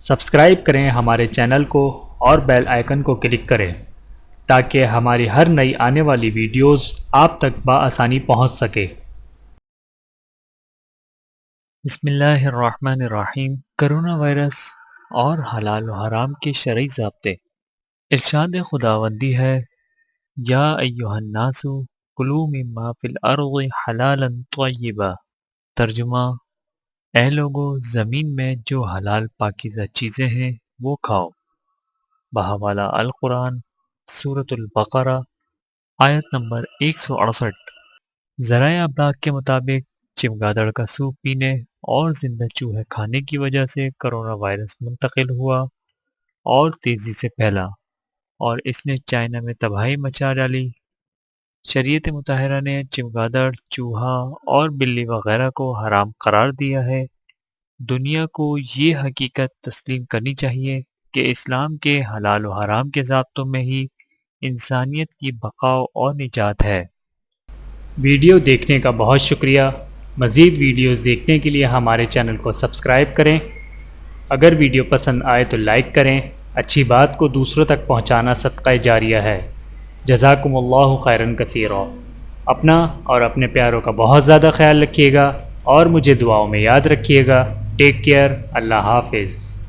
Subscribe کریں ہمارے channel کو اور بیل آئیکن کو کلک کریں تاکہ ہماری ہر نئی آنے والی ویڈیوز آپ تک بآسانی پہنچ سکے۔ بسم اللہ الرحمن الرحیم۔ کرونا وائرس اور حلال و حرام کے شرعی ضابطے۔ ارشاد خداوندی ہے، یا ایہا الناس کلوا مما فی الارض حلالا طیبا۔ ترجمہ، اے لوگو، زمین میں جو حلال پاکیزہ چیزیں ہیں وہ کھاؤ۔ بحوالہ القرآن، سورۃ البقرہ، آیت نمبر 168۔ ذرائع ابلاغ کے مطابق چمگادڑ کا سوپ پینے اور زندہ چوہے کھانے کی وجہ سے کرونا وائرس منتقل ہوا اور تیزی سے پھیلا، اور اس نے چائنا میں تباہی مچا ڈالی۔ شریعت مطہرہ نے چمگادڑ، چوہا اور بلی وغیرہ کو حرام قرار دیا ہے۔ دنیا کو یہ حقیقت تسلیم کرنی چاہیے کہ اسلام کے حلال و حرام کے ضابطوں میں ہی انسانیت کی بقا اور نجات ہے۔ ویڈیو دیکھنے کا بہت شکریہ۔ مزید ویڈیوز دیکھنے کے لیے ہمارے چینل کو سبسکرائب کریں۔ اگر ویڈیو پسند آئے تو لائک کریں۔ اچھی بات کو دوسروں تک پہنچانا صدقہ جاریہ ہے۔ جزاکم اللہ خیرا کثیرا۔ اپنا اور اپنے پیاروں کا بہت زیادہ خیال رکھیے گا اور مجھے دعاؤں میں یاد رکھیے گا۔ Take care. اللہ حافظ۔